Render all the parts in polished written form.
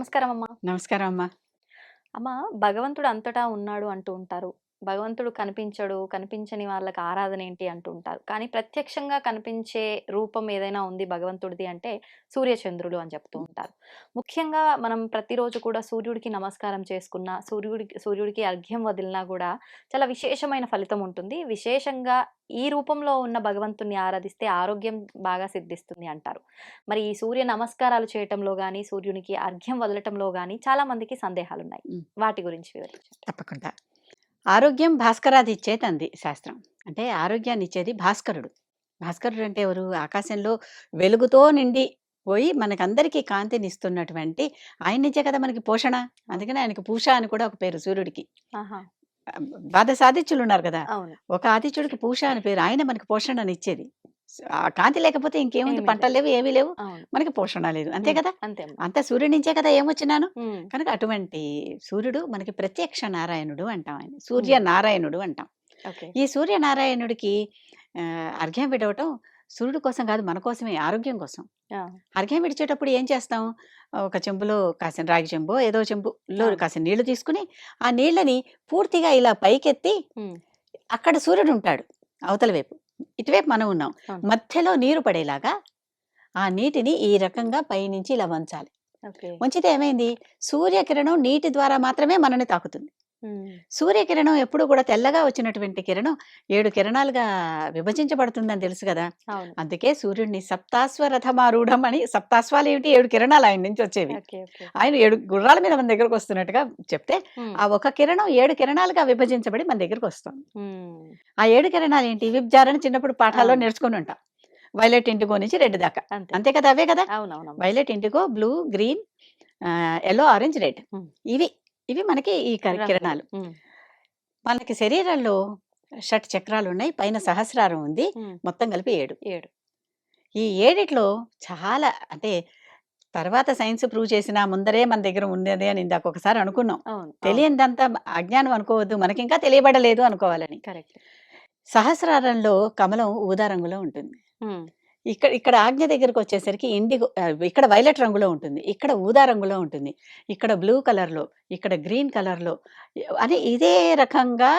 నమస్కారం అమ్మా. నమస్కారం అమ్మా. అమ్మా, భగవంతుడు అంతటా ఉన్నాడు అంటూ ఉంటారు. భగవంతుడు కనిపించడు, కనిపించని వాళ్ళకి ఆరాధన ఏంటి అంటూ ఉంటారు. కానీ ప్రత్యక్షంగా కనిపించే రూపం ఏదైనా ఉంది భగవంతుడిది అంటే సూర్యచంద్రులు అని చెప్తూ ఉంటారు. ముఖ్యంగా మనం ప్రతిరోజు కూడా సూర్యుడికి నమస్కారం చేసుకున్నా, సూర్యుడికి అర్ఘ్యం వదిలినా కూడా చాలా విశేషమైన ఫలితం ఉంటుంది. విశేషంగా ఈ రూపంలో ఉన్న భగవంతుడిని ఆరాధిస్తే ఆరోగ్యం బాగా సిద్ధిస్తుంది అంటారు. మరి ఈ సూర్య నమస్కారాలు చేయటంలో గాని, సూర్యునికి అర్ఘ్యం వదలటంలో గాని చాలా మందికి సందేహాలున్నాయి. హ్మ్. వాటి గురించి వివరించండి. తప్పకుండా. ఆరోగ్యం భాస్కరాదిచ్చేత్ అంది శాస్త్రం. అంటే ఆరోగ్యాన్నిచ్చేది భాస్కరుడు. భాస్కరుడు అంటే ఎవరు? ఆకాశంలో వెలుగుతో నిండి పోయి మనకందరికీ కాంతినిస్తున్నటువంటి ఆయన నుంచే కదా మనకి పోషణ. అందుకనే ఆయనకి పూష అని కూడా ఒక పేరు సూర్యుడికి. ఆహా! ద్వాదశ ఆదిత్యులున్నారు కదా! అవును. ఒక ఆదిత్యుడికి పూష అని పేరు. ఆయన మనకి పోషణనిచ్చేది. ఆ కాంతి లేకపోతే ఇంకేముంది? ఏమీ పంటలు లేదు. లేవు, ఏమీ లేవు. అవును. మనకి పోషణ లేదు. అంతే కదా! అంతే అమ్మ. అంతా సూర్యుడి నుంచే కదా ఏమొచ్చినాను. హ్మ్. కనుక అటువంటి సూర్యుడు మనకి ప్రత్యక్ష నారాయణుడు అంటాం ఆయన. హ్మ్. సూర్యనారాయణుడు అంటాం. ఓకే. ఈ సూర్యనారాయణుడికి అర్ఘ్యం విడవటం సూర్యుడి కోసం కాదు, మన కోసమే, ఆరోగ్యం కోసం. ఆ! అర్ఘ్యం విడిచేటప్పుడు ఏం చేస్తాం? ఒక చెంబులో కాసిన రాగి చెంబో ఏదో చెంబులో అవును. కాసిన నీళ్లు తీసుకుని, ఆ నీళ్ళని పూర్తిగా ఇలా పైకెత్తి హ్మ్. అక్కడ సూర్యుడుంటాడు అవతల వైపు. ఇటువైపు మనం ఉన్నాం. అవును. మధ్యలో నీరు పడేలాగా ఆ నీటిని ఈ రకంగా పైనుంచి ఇలా వంచాలి. ఓకే. వంచితే ఏమైంది? సూర్యకిరణం నీటి ద్వారా మాత్రమే మనల్ని తాకుతుంది. హ్మ్. సూర్యకిరణం ఎప్పుడు కూడా తెల్లగా వచ్చినటువంటి కిరణం 7 కిరణాలుగా విభజించబడుతుందని తెలుసు గదా! అవును. అందుకే సూర్యుడిని సప్తాశ్వరథమారూఢం అని, సప్తాశ్వాలేమిటి? 7 కిరణాలు ఆయన నుంచి వచ్చేవి. ఓకే. ఓకే. ఆయన 7 గుర్రాల మీద మన దగ్గరకొస్తున్నట్టుగా చెప్తే, హ్మ్. ఆ ఒక కిరణం 7 కిరణాలుగా విభజించబడి మన దగ్గరకొస్తుంది. హ్మ్. ఆ 7 కిరణాలేంటి? విబ్జారని చిన్నప్పుడు పాఠాల్లో అవును. నేర్చుకొని ఉంటాం. వైలెట్, ఇండిగో నుంచి రెడ్ దాకా. అంతే. అంతే కదా! అవే కదా! అవునవునమ్మా. Violet, indigo, blue, green, yellow, orange, red. Hmm. ఇవి. ఇవి మనకి ఈ రంగులు. కిరణాలు. హ్మ్. మనకి శరీరంలో షట్ చక్రాలున్నాయి. పైన సహస్రారం ఉంది. హ్మ్. మొత్తం కలిపి 7. 7. ఈ 7 చాలా అంటే తర్వాత సైన్స్ ప్రూవ్ చేసినా ముందరే మన దగ్గర ఉన్నది అని ఇందాక ఒకసారి అనుకున్నాం. అవును. అవును. తెలియనిదంతా అజ్ఞానం అనుకోవద్దు. మనకింకా తెలియబడలేదు అనుకోవాలని. కరెక్ట్. సహస్రారంలో కమలం ఊదా రంగులో ఉంటుంది. హ్మ్. ఇక్కడ ఆజ్ఞ దగ్గరకొచ్చేసరికి ఇండిగో, ఇక్కడ వైలెట్ రంగులో ఉంటుంది. ఇక్కడ ఊదా రంగులో ఉంటుంది. ఇక్కడ బ్లూ కలర్‌లో, ఇక్కడ గ్రీన్ కలర్‌లో అని ఇదే రకంగా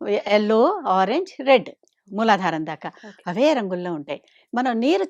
యెల్లో, ఆరెంజ్, రెడ్ మూలాధారం దాకా ఓకే. అవే రంగుల్లో ఉంటాయి. మనం నీరు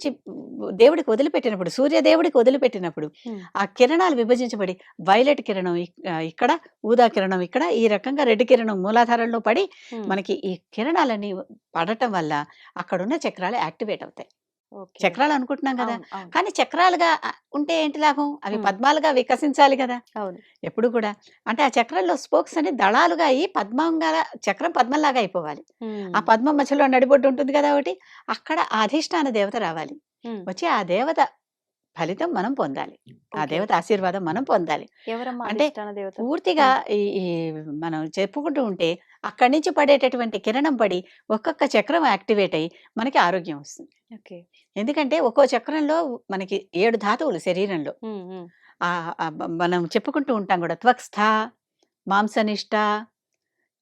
దేవుడికి వదిలిపెట్టినప్పుడు, సూర్యదేవుడికి వదిలిపెట్టినప్పుడు హ్మ్. ఆ కిరణాలు విభజించబడి వైలెట్ కిరణం ఇక్కడ, ఊదా కిరణం ఇక్కడ, ఈ రకంగా రెడ్ కిరణం మూలాధారంలో పడి హ్మ్. మనకి ఈ కిరణాలన్నీ పడటం వల్ల అక్కడున్న చక్రాలు యాక్టివేట్ అవుతాయి. ఓకే. చక్రాలు అనుకుంటున్నాం గదా! అవును. అవును. కానీ చక్రాలుగా ఉంటే ఏంటి లాభం? అవి హ్మ్. పద్మాలుగా వికసించాలి గదా! అవును. ఎప్పుడు కూడా. అంటే ఆ చక్రంలో స్పోక్స్ అన్ని దళాలుగా అయ్యి పద్మంగా, చక్రం పద్మంలాగా అయిపోవాలి. హ్మ్. ఆ పద్మం మధ్యలో నడిబొడ్డు ఉంటుంది గదా ఒకటి. అక్కడ ఆ అధిష్టాన దేవత రావాలి. హ్మ్. వచ్చి ఆ దేవత ఫలితం మనం పొందాలి. ఆ ఓకే. దేవత ఆశీర్వాదం మనం పొందాలి. ఎవరమ్మా అంటే అధిష్టాన దేవతలు? పూర్తిగా హ్మ్. ఈ ఈ మనం చెప్పుకుంటూ ఉంటే అక్కడి నుంచి పడేటటువంటి కిరణం పడి ఒక్కొక్క చక్రం యాక్టివేట్ అయ్యి మనకి ఆరోగ్యం వస్తుంది. ఓకే. ఎందుకంటే ఒక్కో చక్రంలో మనకి 7 ధాతువులు శరీరంలో. హ్మ్. హ్మ్. మనం చెప్పుకుంటూ ఉంటాం గూడా. త్వక్స్థ, మాంసనిష్ట,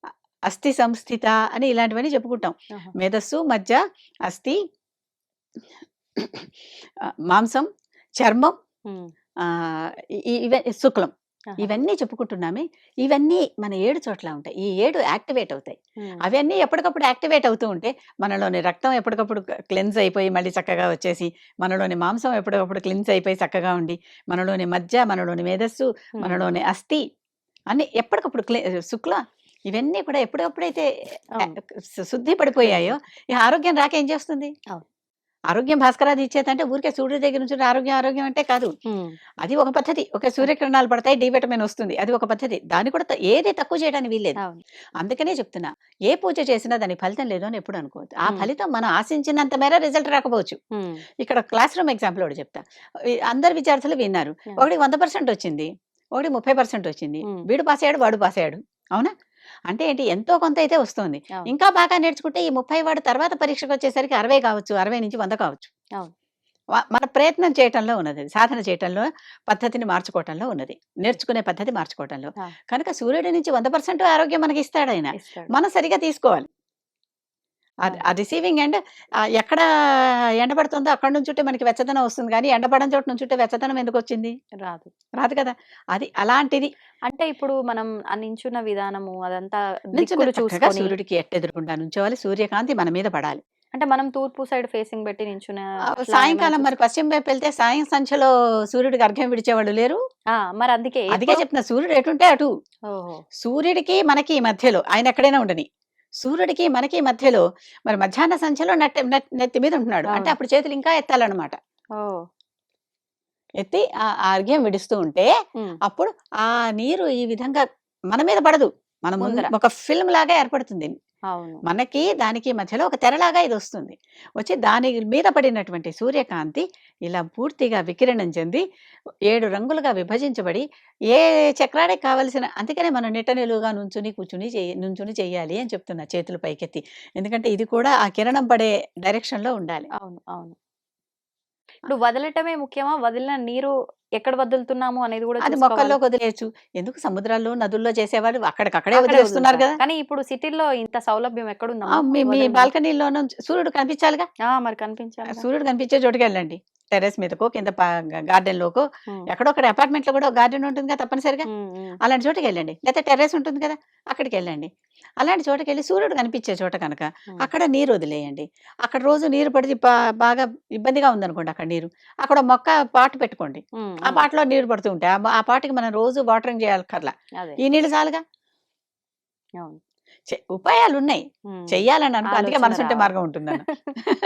అ అస్థి సంస్థిత అని ఇలాంటివన్నీ చెప్పుకుంటాం. ఆహా! మేధస్సు, మజ్జ, అస్థి, మాంసం, చర్మం, హ్మ్. ఇవే శుక్లం. ఆహా! ఇవన్నీ చెప్పుకుంటున్నామే. ఇవన్నీ మన 7 చోట్ల ఉంటాయి. ఈ 7 యాక్టివేట్ అవుతాయి. హ్మ్. అవన్నీ ఎప్పటికప్పుడు యాక్టివేట్ అవుతూ ఉంటే మనలోని రక్తం ఎప్పటికప్పుడు క్లెన్స్ అయిపోయి మళ్ళీ చక్కగా వచ్చేసి, మనలోని మాంసం ఎప్పటికప్పుడు క్లెన్స్ అయిపోయి చక్కగా ఉండి, మనలోని మజ్జ, మనలోని మేధస్సు, హ్మ్. మనలోని అస్థి అన్నీ ఎప్పటికప్పుడు శుక్ల ఇవన్నీ కూడా ఎప్పటికప్పుడైతే అవును. శుద్ధి క్లెన్స్ పడిపోయాయో, అయిపోయి. ఈ ఆరోగ్యం రాక ఏం చేస్తుంది? అవును. ఆరోగ్యం భాస్కరాది ఇచ్చేదంటే ఊరికే సూర్యుడి దగ్గర నుంచుని ఆరోగ్యం, ఆరోగ్యం అంటే కాదు. హ్మ్. అది ఒక పద్ధతి. ఓకే. ఓకే. సూర్యకిరణాలు పడతాయి. డి విటమిన్ వస్తుంది. అది ఒక పద్ధతి. దాన్ని కూడా ఏది తక్కువ చేయడానికి వీల్లేదు. అవును. అందుకనే చెప్తున్నా. ఏ పూజ చేసినా దానికి ఫలితం లేదు అని ఎప్పుడు అనుకోవద్దు. ఆ హ్మ్. ఫలితం మనం ఆశించినంత మేర రిజల్ట్ రాకపోవచ్చు. హ్మ్. ఇక్కడ క్లాస్ రూమ్ ఎగ్జాంపుల్ ఒకటి చెప్తా. అందరు విద్యార్థులు విన్నారు. యాహ్! ఒకడికి 100% వచ్చింది. ఒకడికి 30% వచ్చింది. హ్మ్. వీడు పాస్ అయ్యాడు, వాడు పాస్ అయ్యాడు. అవునా? అంటే ఏంటి? ఎంతో కొంత అయితే వస్తోంది. అవును. ఇంకా బాగా నేర్చుకుంటే ఈ 30 వాడు తర్వాత పరీక్షకొచ్చేసరికి 60 కావచ్చు. 60-100 కావచ్చు. అవును. మన ప్రయత్నం చేయటంలో ఉన్నదది. సాధన చేయటంలో, పద్ధతిని మార్చుకోవటంలో ఉన్నది. నేర్చుకునే పద్ధతి మార్చుకోవటంలో. ఆ! కనుక సూర్యుడి నుంచి 100% ఆరోగ్యం మనకిస్తాడాయన. ఇస్తాడు. మనం సరిగ్గా తీసుకోవాలి. ఆ రిసీవింగ్ ఎండ్ ఎక్కడ ఎండ పడుతుందో అక్కడ నుంచుంటే మనకి వెచ్చదనం వస్తుంది కానీ ఎండపడని చోట నుంచుంటే వెచ్చదనం ఎందుకు వచ్చింది? రాదు. రాదు కదా! అది అలాంటిది. అంటే ఇప్పుడు మనం ఆ నించున్న విధానము అదంతా నుంచున్న దిక్కులు చక్కగా చూసుకొని సూర్యుడికి ఎట్టెదురుగుండా నుంచోవాలి. సూర్యకాంతి మన మీద పడాలి. అంటే మనం తూర్పు సైడ్ ఫేసింగ్ పెట్టి నించునే అట్లా ఏమైనా సాయంకాలం మరి చూసుకో పశ్చిమ వైపు వెళ్తే సాయం సంధ్యలో సూర్యుడికి అర్ఘ్యం విడిచేవాళ్ళు లేరు? మరందుకే అందుకే ఎప్పుడు చెప్తున్నా సూర్యుడు ఎటుంటే అటు. ఓహో! సూర్యుడికి మనకి మధ్యలో ఆయన ఎక్కడైనా ఉండని. సూర్యుడికి మనకి మధ్యలో మరి మధ్యాహ్న సంధ్యలో నెత్తి మీద ఉంటున్నాడు. అంటే అవును. అప్పుడు చేతులు ఇంకా ఎత్తాలన్నమాట. ఓహ్! ఎత్తి ఆ అర్ఘ్యం విడుస్తూ ఉంటే హ్మ్. అప్పుడు ఆ నీరు ఈ విధంగా మన మీద పడదు. మన ముందు ముందర. ఒక ఫిల్మ్ లాగా ఏర్పడుతుంది. అవును. మనకి దానికి మధ్యలో ఒక తెరలాగా ఇదొస్తుంది. వచ్చి దాని మీద పడినటువంటి సూర్యకాంతి ఇలా పూర్తిగా వికిరణం చెంది 7 రంగులుగా విభజించబడి ఏ చక్రానికి కావాల్సిన అందుకనే మనం నిట్ట నిలువుగా నుంచుని చెయ్యాలి అని చెప్తున్నా చేతులు పైకెత్తి. ఎందుకంటే ఇది కూడా ఆ కిరణం పడే డైరెక్షన్‌లో ఉండాలి. అవును. అవును. ఇప్పుడు వదలటమే ముఖ్యమా? వదిలిన నీరు ఎక్కడ వదులుతున్నాము అనేది గూడా అది చూసుకోవాలా? మొక్కల్లోకి వదిలేయొచ్చు. ఎందుకు సముద్రాల్లో, నదుల్లో చేసేవాళ్ళు అక్కడికక్కడే అక్కడే వదిలేస్తున్నారు వదులుతారు. కదా! కానీ ఇప్పుడు సిటీ‌లో ఇంత సౌలభ్యం ఆ! ఎక్కడుందమ్మా? మీ మీ వదలడానికి. బాల్కనీలోను సూర్యుడు కనిపించాలిగా. మరి కనిపించాలిగా. సూర్యుడు కనిపించే చోటుకెళ్ళండి. టెర్రస్ మీదకో, కింద గార్డెన్‌లోకో హ్మ్. ఎక్కడో అక్కడ అపార్ట్మెంట్‌లో కూడా గార్డెన్ ఉంటుందిగా తప్పనిసరిగా. హ్మ్. హ్మ్. అలాంటి చోటుకెళ్ళండి. లేతే టెర్రస్ ఉంటుంది కదా! అక్కడికెళ్ళండి. అలాంటి చోటకెళ్ళి సూర్యుడు కనిపించే చోట కనుక హ్మ్. అక్కడ నీరు వదిలేయండి. అక్కడ రోజు నీరు పడితే బాగా ఇబ్బందిగా ఉందనుకోండి అక్కడ నీరు. అక్కడ ఓ మొక్క పాట్ పెట్టుకోండి. హ్మ్. ఆ హ్మ్. పాట్‌లో నీరు పడుతూ ఉంటాయి. ఆ పాట్‌కి మనం రోజు వాటరింగ్ చేయక్కర్లా. అదే. ఈ నీళ్ళు చాలుగా. అవును. ఉపాయాలున్నాయి. హ్మ్. చెయ్యాలని అనుకో అందుకే ఆలోచన మనసుంటే రావాలి. మార్గం ఉంటుందన్న.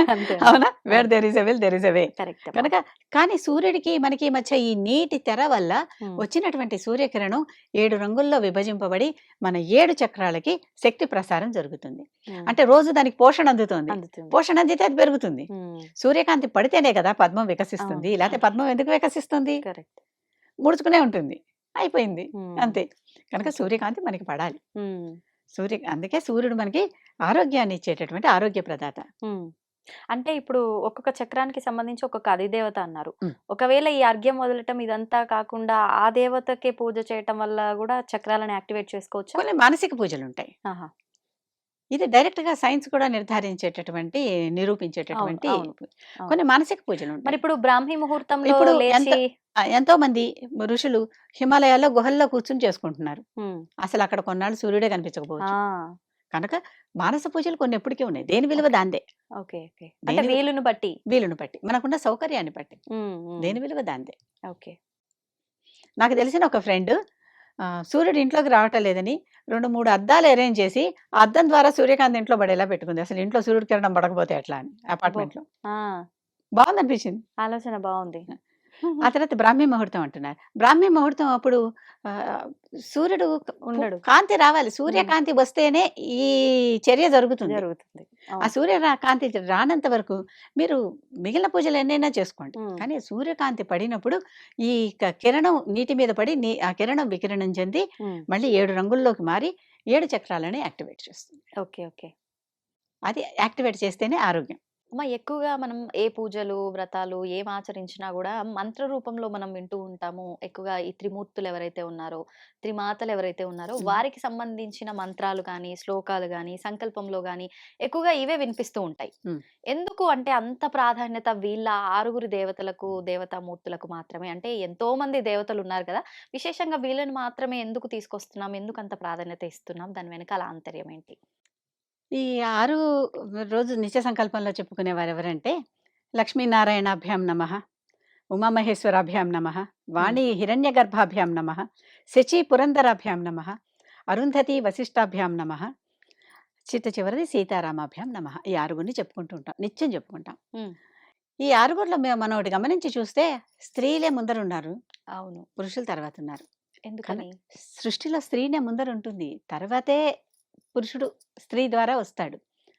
అంతే. అంతే. అవునా? వేర్ అవును. There is a will there is a way. Correct అమ్మా. కనుక కానీ సూర్యుడికి మనకి మధ్య ఈ నీటి తెర వల్ల హ్మ్. వచ్చినటువంటి సూర్యకిరణం 7 రంగుల్లో విభజింపబడి మన 7 చక్రాలకి శక్తి ప్రసారం జరుగుతుంది. హ్మ్. అంటే రోజు దానికి పోషణ అందుతోంది. అందుతుంది. పోషణ అందితే అది పెరుగుతుంది. హ్మ్. సూర్యకాంతి పడితేనే కదా పద్మం అవును. వికసిస్తుంది. లేతే పద్మం ఎందుకు వికసిస్తుంది? కరెక్ట్. ముడుచుకునే ఉంటుంది. అయిపోయింది. హ్మ్. అంతే. కనుక ఓకే. సూర్యకాంతి మనకి పడాలి. హ్మ్. అందుకే సూర్యుడు మనకి ఆరోగ్యాన్ని ఇచ్చేటటువంటి ఆరోగ్య ప్రదాత. హ్మ్. అంటే ఇప్పుడు ఒక్కొక్క చక్రానికి సంబంధించి ఒక్కొక్క అధిదేవత అన్నారు. హ్మ్. ఒకవేళ ఈ అర్ఘ్యం వదలటం ఇదంతా కాకుండా ఆ దేవతకే పూజ చేయటం వల్ల గూడా చక్రాలను యాక్టివేట్ చేసుకోవచ్చా? కొన్ని మానసిక పూజలుంటాయి. ఆహా! ఇది డైరెక్ట్‌గా సైన్స్ కూడా అవును. నిరూపించేటటువంటి అవును. అవును. కొన్ని మానసిక పూజలుంటాయి. మరిప్పుడు బ్రాహ్మీ ముహూర్తంలో ఇప్పుడు లేచి ఎంతోమంది ఋషులు హిమాలయాల్లో గుహల్లో కూర్చొని చేసుకుంటున్నారు. హ్మ్. అసలక్కడ కొన్నాళ్ళు సూర్యుడే కనిపించకపోవచ్చు. ఆ! కనుక మానస పూజలు కొన్ని ఎప్పటికి ఉన్నాయి. దేని విలువ ఓకే. దాందే. ఓకే. ఓకే. అంటే దేని వి వీలుని బట్టి. వీలుని బట్టి. మనకున్న సౌకర్యాన్ని బట్టి. హ్మ్. హ్మ్. దేని విలువ దాందే. ఓకే. నాకు తెలిసిన ఒక ఫ్రెండ్ సూర్యుడు ఇంట్లోకి రావటం లేదని 2, 3 అద్దాలు అరేంజ్ చేసి, ఆ అద్దం ద్వారా సూర్యకాంతి ఇంట్లో పడేలా పెట్టుకుంది. అసలు ఇంట్లో సూర్యుడి కిరణం పడకపోతే ఎట్లా అని అబ్బో! అపార్ట్మెంట్‌లో. ఆ! బావుందనిపించింది. ఆలోచన బావుంది. ఆ తర్వాత బ్రాహ్మీ ముహూర్తం అంటున్నారు. బ్రాహ్మీ ముహూర్తం అప్పుడు ఆహ్, సూర్యుడు ఉండడు. కాంతి రావాలి. హ్మ్. సూర్యకాంతి వస్తేనే ఈ చర్య జరుగుతుంది. జరుగుతుంది. ఆ అవును. కాంతి రానంత వరకు మీరు మిగిలిన పూజలు ఎన్నైనా చేసుకోండి. హ్మ్. కానీ సూర్యకాంతి పడినప్పుడు ఈ కిరణం నీటి మీద పడి ఆ కిరణం వికిరణం చెంది హ్మ్. మళ్ళీ 7 రంగుల్లోకి మారి 7 చక్రాలని యాక్టివేట్ చేస్తుంది. ఓకే. ఓకే. అది యాక్టివేట్ చేస్తేనే ఆరోగ్యం. ఎక్కువగా మనం ఏ పూజలు, వ్రతాలు ఏం ఆచరించినా గూడా మంత్ర రూపంలో మనం వింటూ ఉంటాము. ఎక్కువగా ఈ త్రిమూర్తులు ఎవరైతే ఉన్నారో, త్రిమాతలు ఎవరైతే ఉన్నారో హ్మ్. వారికి సంబంధించిన మంత్రాలు గాని, శ్లోకాలు గాని, సంకల్పంలో గాని ఎక్కువగా ఇవే వినిపిస్తూ ఉంటాయి. హ్మ్. ఎందుకు అంటే అంత ప్రాధాన్యత వీళ్ళ 6 దేవతలకు, దేవతామూర్తులకు మాత్రమే? అంటే ఎంతోమంది దేవతలున్నారు కదా! విశేషంగా వీళ్ళని మాత్రమే ఎందుకు తీసుకొస్తున్నాం? ఎందుకంత ప్రాధాన్యత ఇస్తున్నాం? దాని వెనకాల ఆంతర్యం ఏంటి? ఈ 6 రోజు నిత్య సంకల్పంలో చెప్పుకునేవారెవరంటే లక్ష్మీనారాయణాభ్యాం నమః, ఉమామహేశ్వరాభ్యాం నమః, హ్మ్. వాణి హిరణ్యగర్భాభ్యాం నమః, శచీ పురందరాభ్యాం నమః, అరుంధతి వశిష్టాభ్యాం నమః, చిట్ట చివరిది సీతారామాభ్యాం నమః. ఈ ఆరుగురిని చెప్పుకుంటూ ఉంటాం. నిత్యం చెప్పుకుంటాం. హ్మ్. ఈ ఆరుగురిలో మనం ఒకటి గమనించి చూస్తే స్త్రీలే ముందరున్నారు. అవును. పురుషులు తర్వాతున్నారు. ఎందుకని? సృష్టిలో స్త్రీనే ముందరుంటుంది. తర్వాతే పురుషుడు స్త్రీ ద్వారా వస్తాడు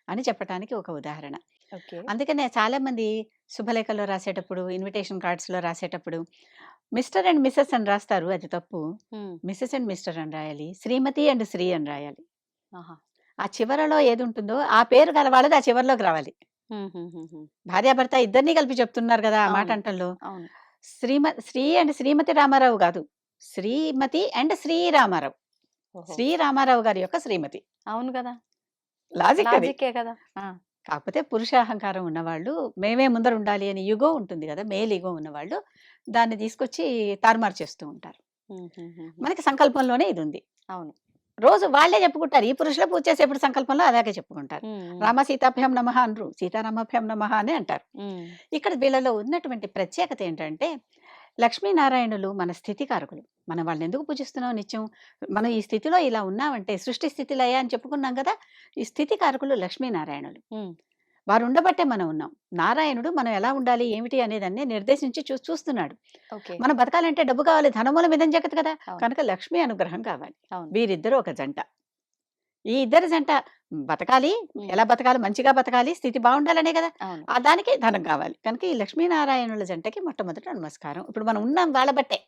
అని చెప్పటానికి ఒక ఉదాహరణ. ఓకే. అందుకనే చాలామంది శుభలేఖలో రాసేటప్పుడు, ఇన్విటేషన్ కార్డ్స్‌లో రాసేటప్పుడు మిస్టర్ అండ్ మిసెస్ అని రాస్తారు. అది తప్పు. హ్మ్. మిసెస్ అండ్ మిస్టర్ అని రాయాలి. శ్రీమతి అండ్ శ్రీ అని రాయాలి. ఆహా! ఆ చివరలో ఏదుంటుందో ఆ పేరు గల వాళ్ళది ఆ చివరలోకి రావాలి. హుహుహుహు. భార్యాభర్త ఇద్దరిని కలిపి చెప్తున్నారు గదా! ఆ మాట అవును. అంటంలో. అవును. శ్రీ అండ్ శ్రీమతి రామారావు గాదు. శ్రీమతి అండ్ శ్రీరామారావు. ఓహో! శ్రీరామారావు గారి యొక్క శ్రీమతి. అవును గదా! లాజిక్ అది. లాజిక్కే కదా! ఆ! కాకపోతే పురుషాహంకారం ఉన్నవాళ్ళు మేమే ముందర ఉండాలి అని ఇగో ఉంటుంది కదా! మేల్ ఇగో ఉన్నవాళ్ళు దాన్ని తీసుకొచ్చి తారుమారు చేస్తూ ఉంటారు. హుహుహుహు. మనకి సంకల్పంలోనే ఇదుంది. అవును. రోజు వాళ్ళే చెప్పుకుంటారు. ఈ పురుషుల పూజ చేసేప్పుడు సంకల్పంలో అలాగే చెప్పుకుంటారు. హ్మ్. హ్మ్. రామ సీతాభ్యాం నమః అనరు. సీతారామాభ్యాం నమః అనే అంటారు. హ్మ్. ఇక్కడ వీళ్ళలో ఉన్నటువంటి ప్రత్యేకత ఏంటంటే, లక్ష్మీనారాయణులు మన స్థితికారకులు. మనం వాళ్ళనెందుకు పూజిస్తున్నాం నిత్యం? మనం ఈ స్థితిలో ఇలా ఉన్నామంటే సృష్టి స్థితి లయ అని చెప్పుకున్నాం గదా! ఈ స్థితికారకులు లక్ష్మీనారాయణులు. హ్మ్. వారుండబట్టే మనం ఉన్నాం. నారాయణుడు మనం ఎలా ఉండాలి, ఏమిటి అనేదాన్ని నిర్దేశించి చూస్తున్నాడు. ఓకే. మనం బతకాలంటే డబ్బు కావాలి. ధనమూలమిదం జగత్ కదా! అవును. కనుక లక్ష్మీ అనుగ్రహం కావాలి. అవును. వీరిద్దరూ ఒక జంట. ఈ ఇద్దరి జంట బతకాలి. హ్మ్. ఎలా బతకాలి? మంచిగా బతకాలి. స్థితి బావుండాలనే గదా! అవును. దానికి ధనం కావాలి. కనుక ఈ లక్ష్మీనారాయణుల జంటకి మొట్టమొదట నమస్కారం. ఇప్పుడు మనం ఉన్నాం వాళ్ళ బట్టే.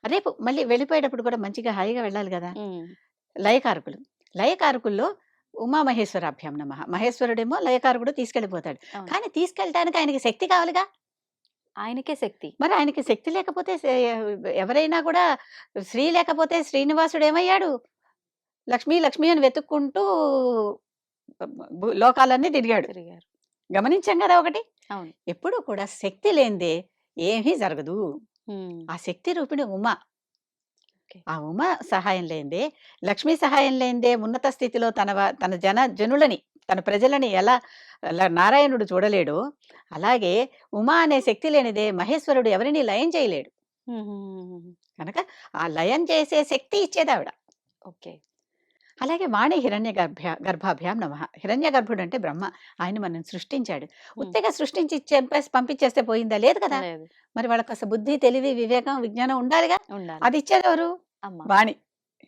రేపు మళ్ళీ వెళ్ళిపోయేటప్పుడు కూడా మంచిగా హాయిగా వెళ్ళాలి గదా! హ్మ్. లయకారకులు. లయకారకుల్లో ఉమామహేశ్వరాభ్యాం నమః. మహేశ్వరుడేమో లయకారకుడు తీసుకెళ్ళిపోతాడు. అవును. కానీ తీసుకెళ్ళటానికి ఆయనకి శక్తి కావాలిగా! ఆయనకే శక్తి. మరి ఆయనకి శక్తి లేకపోతే ఎవరైనా కూడా శ్రీ లేకపోతే శ్రీనివాసుడేమయ్యాడు? లక్ష్మి, లక్ష్మి అని వెతుక్కుంటూ లోకాలన్నీ తిరిగాడు. తిరిగారు. గమనించాం గదా ఒకటి. అవును. ఎప్పుడూ కూడా శక్తి లేనిదే ఏమీ జరగదు. హ్మ్. ఆ శక్తి రూపిణి ఉమ. ఓకే. ఆ ఉమ సహాయం లేనిదే, లక్ష్మి సహాయం లేనిదే ఉన్నత స్థితిలో తన జనులని, తన ప్రజలని ఎలా నారాయణుడు చూడలేడో, అలాగే ఉమ అనే శక్తి లేనిదే మహేశ్వరుడు ఎవరిని లయం చేయలేడు. హుహుహుహుహు. కనుక ఆ లయం చేసే శక్తి ఇచ్చేదావిడ. ఓకే. అలాగే వాణి గర్భాభ్యాం నమః. హిరణ్య గర్భుడంటే బ్రహ్మ. ఆయన మనల్ని సృష్టించాడు. హ్మ్. ఉత్తిగా సృష్టించి చంపేసి పంపించేస్తే పోయిందా? లేదు కదా! లేదు. మరి వాళ్ళకి బుద్ధి, తెలివి, వివేకం, విజ్ఞానం ఉండాలిగా! ఉండాలి. అది ఇచ్చేదెవరు? అమ్మ. వాణి.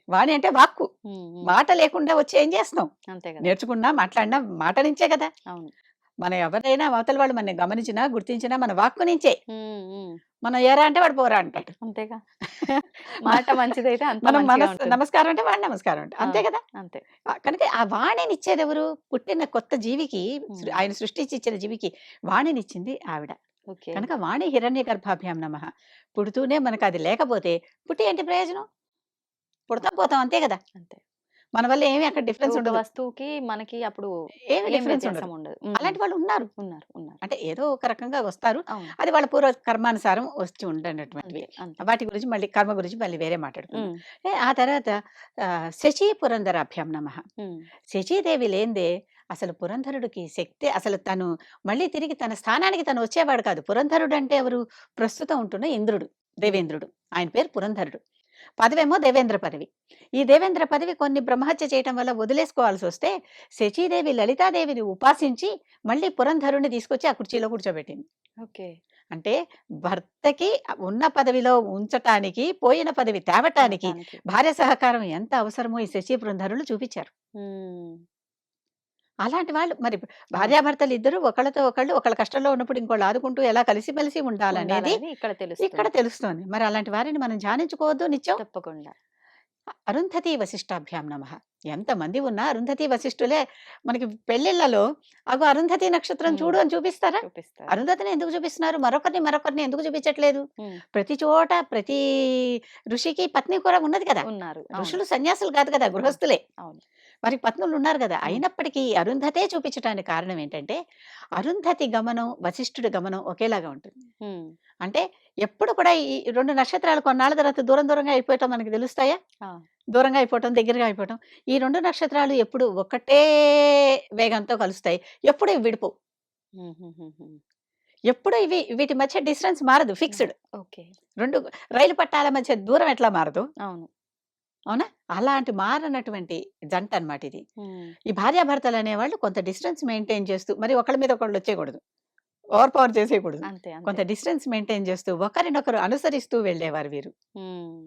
వాణి అంటే వాక్కు. హ్మ్. హ్మ్. మాట లేకుండా వచ్చి ఏం చేస్తాం? అంతే కదా! నేర్చుకున్నా, మాట్లాడినా మాట నుంచే కదా! అవును. మనం ఎవరైనా అవతల వాళ్ళు మనల్ని గమనించినా, గుర్తించినా మన వాక్కు నుంచే. హ్మ్. హ్మ్. మనం ఏరా అంటే వాడు పోరా అంటాడు. అంతేగా. మ మాట మంచిదైతే అంతా మనం మంచిగా ఉంటుంది. నమస్కారం అంటే వాడు నమస్కారం అంట. అంతే అవును. కదా! అంతే. కనుక ఆ వాణినిచ్చేదెవరు? పుట్టిన కొత్త జీవికి హ్మ్. ఆయన సృష్టించి ఇచ్చిన జీవికి వాణినిచ్చింది ఆవిడ. ఓకే. కనుక వాణి హిరణ్య గర్భాభ్యాం నమః. పుడుతూనే మనకది లేకపోతే పుట్టి ఏంటి ప్రయోజనం? ఆ! పుడతాం, పోతాం అంతే గదా! అంతే. మన వల్ల ఏమి అక్కడ డిఫరెన్స్ ఒక ఉండదు. వస్తువుకి మనకి అప్పుడు ఏమి ఏం డిఫరెన్స్ వ్యత్యాసం ఉండదు. ఉండదు. హ్మ్. అలాంటి వాళ్ళు ఉన్నారు. ఉన్నారు. ఉన్నారు. అంటే ఏదో ఒక రకంగా వస్తారు. అవును. అది వాళ్ళ పూర్వ కర్మానుసారం వచ్చి ఉండనటువంటివి. అంతే. అంతే. వాటి గురించి మళ్ళీ కర్మ గురించి మళ్ళీ వేరే మాట్లాడుకుందాం. హ్మ్. ఆ తర్వాత శచీ పురంధరాభ్యాం నమః. హ్మ్. శచీదేవి లేనిదే అసలు పురంధరుడికి శక్తే అసలు తను మళ్ళీ తిరిగి తన స్థానానికి తను వచ్చేవాడు కాదు. పురంధరుడు అంటే ఎవరు? ప్రస్తుతం ఉంటున్న ఇంద్రుడు, హ్మ్. దేవేంద్రుడు. ఆయన పేరు పురంధరుడు. పదవేమో దేవేంద్ర పదవి. ఈ దేవేంద్ర పదవి కొన్ని బ్రహ్మహత్య చేయటం వల్ల వదిలేసుకోవాల్సొస్తే, శచీదేవి లలితాదేవిని ఉపాసించి మళ్ళీ పురంధరుడిని తీసుకొచ్చి ఆ కుర్చీలో కూర్చోబెట్టింది. ఓకే. అంటే భర్తకి ఉన్న పదవిలో ఉంచటానికి, పోయిన పదవి తేవటానికి తేవటానికి. భార్య సహకారం ఎంత అవసరమో ఈ శచీ పురంధరులు చూపిచ్చారు. హ్మ్. అలాంటి వాళ్ళు మరి అవును. భార్యాభర్తలిద్దరూ ఒకళ్ళతో ఒకళ్ళు ఒకళ్ళ కష్టంలో ఉన్నప్పుడు ఇంకోళ్ళు ఆదుకుంటూ ఎలా కలిసిమెలిసి ఉండాలనేది ఉండాలనేది ఇక్కడ ఇక్కడ తెలుస్తుంది. తెలుస్తోంది. మరి అలాంటి వారిని మనం ధ్యానించుకోవద్దు నిత్యం? తప్పకుండా. అరుంధతి వశిష్టాభ్యాం నమః. ఎంతమంది ఉన్నా అరుంధతి వశిష్ఠులే మనకి పెళ్ళిళ్ళలో అగో అరుంధతి నక్షత్రం హ్మ్. చూడు అని చూపిస్తారా? చూపిస్తారు. అరుంధతిని ఎందుకు చూపిస్తున్నారు? మరొకరిని ఎందుకు చూపించట్లేదు? హ్మ్. ప్రతి చోట ప్రతి ఋషికి పత్ని కూడా ఉన్నది కదా! ఉన్నారు. అవును. ఋషులు సన్యాసులు కాదు కదా! అవును. గృహస్థులే. అవును. వారికి పత్నులున్నారు గదా! హ్మ్. అయినప్పటికీ అరుంధతే చూపించటానికి కారణం ఏంటంటే, అరుంధతి గమనం, వశిష్ఠుడి గమనం ఒకేలాగా ఉంటుంది. హ్మ్. అంటే ఎప్పుడు కూడా ఈ 2 నక్షత్రాలు కొన్నాళ్ళ తర్వాత దూరం దూరంగా అయిపోవటం మనకు తెలుస్తాయా? ఆ! దూరంగా అయిపోవటం, దగ్గరగా అయిపోవటం. ఈ 2 నక్షత్రాలు ఎప్పుడు ఒకటే వేగంతో కలుస్తాయి. ఎప్పుడు ఇవి విడిపోవు. హుహుహుహు. ఎప్పుడు వీటి మధ్య డిస్టెన్స్ మారదు. ఫిక్స్‌డ్. ఓకే. 2 రైలు పట్టాల మధ్య దూరం ఎట్లా మారదో, అవును. అవునా? అలాంటి మారనటువంటి జంటనమాట ఇది. హ్మ్. ఈ భార్యాభర్తలనేవాళ్ళు కొంత డిస్టెన్స్ మెయింటైన్ చేస్తూ మరి ఒకళ్ళ మీద ఒకళ్ళు వచ్చేయకూడదు. Over power చేసేయకూడదు. అంతే. అంతే. కొంత డిస్టెన్స్ మెయింటైన్ చేస్తూ ఒకరినొకరు అనుసరిస్తూ వెళ్ళేవారు వీరు. హ్మ్.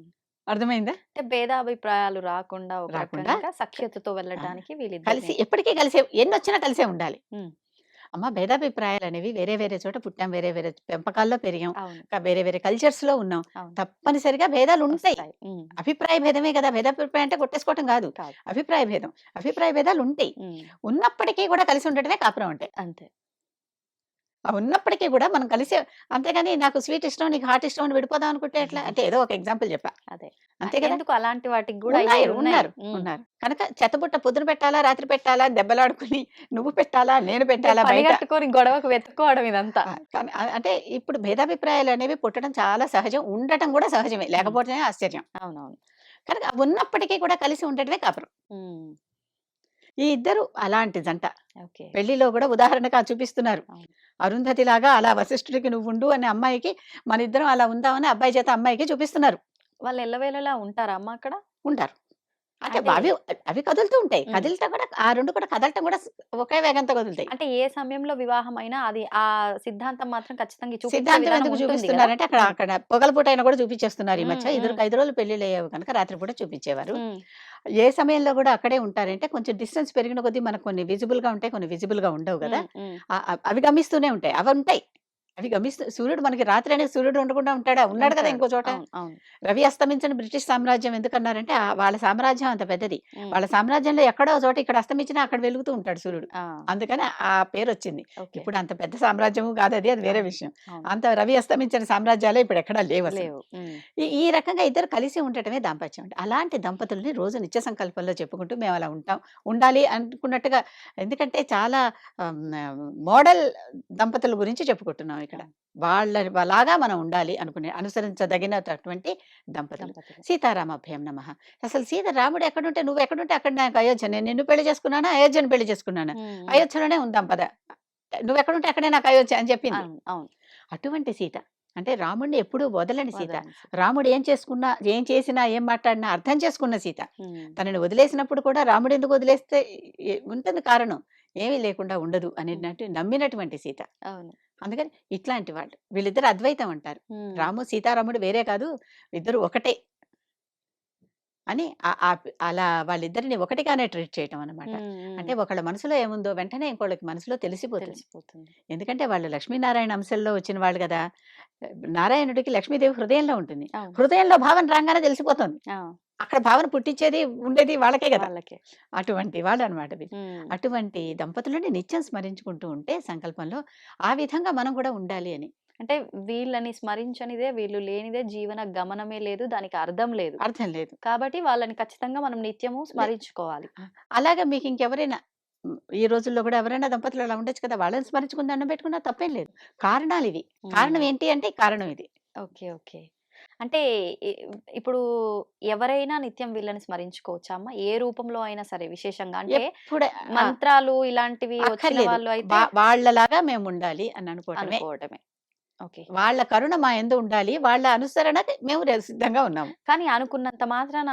అర్థమైందా? అంటే భేదాభిప్రాయాలు రాకుండా ఒక రాకుండా రకంగా క సఖ్యతతో ఆ! వెళ్ళటానికి వీళ్ళిద్దరిని కలిసి ఎప్పటికీ కలిసే ఎన్నొచ్చినా కలిసే ఉండాలి. హ్మ్. అమ్మ భేదాభిప్రాయాలనేవి వేరే వేరే చోట పుట్టాం. వేరే వేరే పెంపకాల్లో పెరిగాం. అవును. వేరే వేరే కల్చర్స్‌లో ఉన్నాం. అవును. తప్పనిసరిగా భేదాలుంటాయి. వస్తాయి. హ్మ్. అభిప్రాయ భేదమే కదా! భేదాభిప్రాయం అంటే కొట్టేసుకోవటం గాదు. కాదు. అభిప్రాయ భేదం. అభిప్రాయ భేదాలుంటాయి. హ్మ్. ఉన్నప్పటికీ కూడా కలిసి ఉండటమే కాపురం అంటే. అంతే. ఉన్నప్పటికీ కూడా మనం కలిసే, అంతేగాని నాకు స్వీట్ ఇష్టం, నీకు హాట్ ఇష్టం అని విడిపోదాం అనుకుంటే ఎట్లా? అంటే ఏదో ఒక ఎగ్జాంపుల్ చెప్పా. అదే. అంతే కదా! ఎందుకు అలాంటి వాటికి గూడా ఉన్నాయి. అయ్యేవి ఉన్నాయి. ఉన్నారు. హ్మ్. ఉన్నారు. కనుక చెత్తబుట్ట పొద్దున పెట్టాలా? రాత్రి పెట్టాలా? దెబ్బలాడుకుని నువ్వు పెట్టాలా? నేను అంటే పెట్టాలా పని బయట? గట్టుకొని గొడవకు వెతుక్కోవడం ఇదంతా. కానీ అంటే ఇప్పుడు భేదాభిప్రాయాలనేవి పుట్టడం చాలా సహజం. ఉండటం కూడా సహజమే. హ్మ్. లేకపోతేనే ఆశ్చర్యం. అవునవును. కనుక ఉన్నప్పటికీ కూడా కలిసి ఉండటమే కాపురం. హ్మ్. ఈ ఇద్దరు అలాంటి జంట. ఓకే. పెళ్లిలో కూడా ఉదాహరణగా చూపిస్తున్నారు. అవును. అరుంధతిలాగా అలా వశిష్ఠుడికి నువ్వుండు అనే అమ్మాయికి, మనిద్దరం అలా ఉందామని అబ్బాయి చేత అమ్మాయికి చూపిస్తున్నారు. వాళ్ళు ఎల్లవేళలా ఉంటారా అమ్మ అక్కడ? ఉంటారు. అంటే అంటే అవి అవి కదులుతూ ఉంటాయి. హ్మ్. కదిలితే కూడా ఆ 2 కూడా కదలటం కూడా ఒకే వేగంతో కదులుతాయి. అంటే ఏ సమయంలో వివాహమైనా అది ఆ సిద్ధాంతం మాత్రం ఖచ్చితంగా చూపించే సిద్ధాంతం విధానం ఎందుకు ఉంటుంది గదా! చూపిస్తున్నారంటే అక్కడ హ్మ్. అక్కడ పగలపూట అయినా కూడా చూపించేస్తున్నారు ఈ హ్మ్. మధ్య. హ్మ్. ఇదివరకు 5 రోజులు పెళ్ళిళ్ళయ్యేవి కనుక రాత్రిపూట చూపించేవారు. హ్మ్. ఏ సమయంలో కూడా అక్కడే ఉంటారంటే కొంచెం డిస్టెన్స్ పెరిగిన కొద్దీ మనకు కొన్ని విజిబుల్‌గా ఉంటాయి. కొన్ని విజిబుల్‌గా ఉండవు గదా! హ్మ్. హ్మ్. అవి గమనిస్తూనే ఉంటాయి. అవుంటాయి. అవి గమిస్తూ సూర్యుడు మనకి రాత్రి అనేది సూర్యుడు ఉండకుండా ఉంటాడా? ఉన్నాడు కదా ఉంటాడు. ఇంకో చోట. అవును. అవును. రవి అస్తమించని బ్రిటిష్ సామ్రాజ్యం ఎందుకన్నారంటే వాళ్ళ సామ్రాజ్యం అంత పెద్దది. హ్మ్. వాళ్ళ సామ్రాజ్యంలో ఎక్కడో ఒక చోట ఇక్కడ అస్తమించినా అక్కడ వెలుగుతూ ఉంటాడు సూర్యుడు. ఆ! అందుకని ఆ పేరొచ్చింది. ఓకే. ఇప్పుడు అంత పెద్ద సామ్రాజ్యము కాదది. అది వేరే అవును. విషయం. అవును. అంత రవి అస్తమించని సామ్రాజ్యాలే ఇప్పుడెక్కడా లేవసలు. లేవు. హ్మ్. ఈ రకంగా ఇద్దరు కలిసి ఉండటమే దాంపత్యం అంటే. అలాంటి దంపతుల్ని రోజు నిత్య సంకల్పంలో చెప్పుకుంటూ మేమలా ఉంటాం. ఉండాలి అనుకున్నట్టుగా, ఎందుకంటే చాలా మోడల్ దంపతుల గురించి చెప్పుకుంటున్నాం ఇక్కడ. అవును. వాళ్ళలాగా మనం ఉండాలి అనుకునే అనుసరించదగినటువంటి దంపతులు. దంపతులు. సీతారామాభ్యాం నమః. అసలు సీత రాముడు ఎక్కడుంటే నువ్వెక్కడుంటే అక్కడ నాకు అయోధ్య. నేను నిన్ను పెళ్లి చేసుకున్నానా? అయోధ్యను పెళ్లి చేసుకున్నానా? హ్మ్. హ్మ్. అయోధ్యలోనే ఉందాం పద. నువ్వెక్కడుంటే అక్కడే నాకు అయోధ్య అని చెప్పింది. అవును. అవును. అటువంటి సీత. అంటే రాముడిని ఎప్పుడూ వదలని సీత. వదలని సీత. రాముడు ఏం చేసుకున్నా, ఏం చేసినా, ఏం మాట్లాడినా అర్థం చేసుకున్న సీత. హ్మ్. తనని వదిలేసినప్పుడు కూడా రాముడు ఎందుకు వదిలేస్తే ఉంటుంది కారణం. ఏమీ లేకుండా ఉండదు హ్మ్. అనేటట్టు నమ్మినటువంటి సీత. అవును. అందుకని ఇట్లాంటి వాళ్ళు. వీళ్ళిద్దరు అద్వైతం అంటారు. హ్మ్. రాము, సీతారాముడు వేరే కాదు. ఇద్దరు ఒకటే అని అలా వాళ్ళిద్దరిని ఒకటిగానే ట్రీట్ చేయటం అన్నమాట. హ్మ్. హ్మ్. అంటే ఒకళ్ళ మనసులో ఏముందో వెంటనే ఇంకోళ్ళకి మనసులో తెలిసిపోతుంది. తెలిసిపోతుంది. ఎందుకంటే వాళ్ళు లక్ష్మీనారాయణ అంశంలో వచ్చిన వాళ్ళు గదా! నారాయణుడికి లక్ష్మీదేవి హృదయంలో ఉంటుంది. అవును. హృదయంలో భావన రాంగానే తెలిసిపోతుంది. ఆ! అక్కడ భావన పుట్టించేది, ఉండేది వాళ్ళకే గదా! వాళ్ళకే. అటువంటి వాళ్ళనమాట వీళ్ళు. హ్మ్. అటువంటి దంపతులని నిత్యం స్మరించుకుంటూ ఉంటే సంకల్పంలో, ఆ విధంగా మనం గూడా ఉండాలి అని. అంటే వీళ్ళని స్మరించనిదే, వీళ్ళు లేనిదే జీవన గమనమే లేదు. దానికి అర్థం లేదు. అర్థం లేదు. కాబట్టి వాళ్ళని ఖచ్చితంగా మనం నిత్యము లే స్మరించుకోవాలి. ఆ! అలాగా మీకింకెవరైనా ఈ రోజుల్లో గూడా ఎవరైనా దంపతులు అలా ఉండొచ్చు కదా! వాళ్ళని స్మరించుకుని దండం పెట్టుకున్నా తప్పేం లేదు. కారణాలివి. హ్మ్. కారణం ఏంటి అంటే, ఈ కారణం ఇది. ఓకే. ఓకే. అంటే ఇ ఇప్పుడు ఎవరైనా నిత్యం వీళ్ళని స్మరించుకోవచ్చా అమ్మ? ఏ రూపంలో అయినా సరే విశేషంగా అంటే ఎప్పుడే మంత్రాలు ఇలాంటివి వచ్చిన అక్కర్లేదు. వాళ్ళు అయితే వాళ్ళలాగా మేముండాలి అని అనుకోవటమే. అనుకోవటమే. ఓకే. వాళ్ళ కరుణ మా యందు ఉండాలి. వాళ్ళ అనుసరణకి మేము సిద్ధంగా ఉన్నాము. కానీ అనుకున్నంత మాత్రాన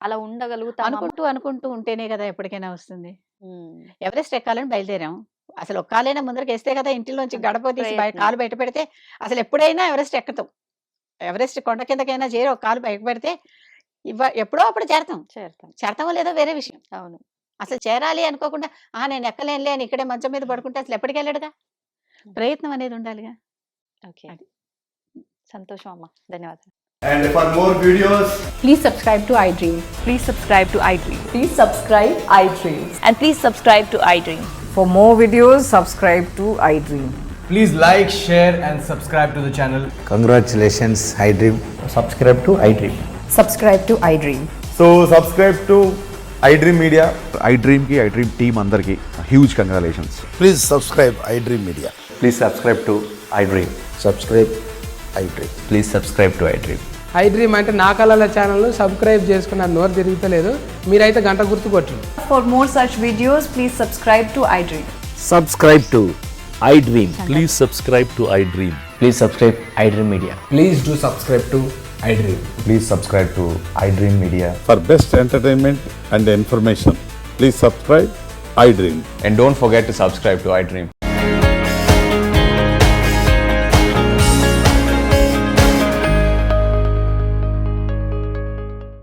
అలా ఉండగలుగుతామా అమ్మ? అనుకుంటూ ఉంటేనే గదా ఎప్పటికైనా వస్తుంది. హ్మ్. ఎవరెస్ట్ ఎక్కాలని బయలుదేరాం. అసలు ఒక కాలైనా ముందరకేస్తే కదా ఇంటిలోంచి అంతే. గడప తీసి ప్రయత్నం. కాలు బయట పెడితే అసలెప్పుడైనా ఎవరెస్ట్ ఎక్కుతాం. ఎవరెస్ట్ కొండ కిందకైనా చేరి ఒక కాలు పైకి పెడితే ఎప్పుడో అప్పుడు చేరతాం. చేరతాం. చేరతామో లేదో వేరే విషయం. అవును. అసలు చేరాలి అనుకోకుండా, నేను ఎక్కలేనులే అని ఇక్కడే మంచం మీద పడుకుంటే అసలు ఎప్పటికెళ్ళడుగా. హ్మ్. ప్రయత్నం అనేది ఉండాలిగా. ఓకే. అది. సంతోషం అమ్మ. ధన్యవాదాలు. And for more videos, Please subscribe to iDream. Please subscribe to iDream. Please subscribe iDream. And please subscribe to iDream. For more videos, subscribe to iDream. please like, share, and subscribe to the channel. Congratulations, iDream. Subscribe to iDream. Subscribe to iDream. So subscribe to iDream Media. iDream team అందరికి huge congratulations. Please subscribe iDream Media. Please subscribe to iDream. Subscribe iDream. Please subscribe to iDream. iDream అంటే నా కళల channel subscribe చేసుకున్న నోరు తిరుగుతలేదు, మీరైతే గంట గుర్తు కొట్టండి. For more such videos, please subscribe to iDream. Subscribe to iDream. Please subscribe to iDream. Please subscribe iDream Media. Please do subscribe to iDream. Please subscribe to iDream Media. For best entertainment and information, please subscribe iDream. And don't forget to subscribe to iDream.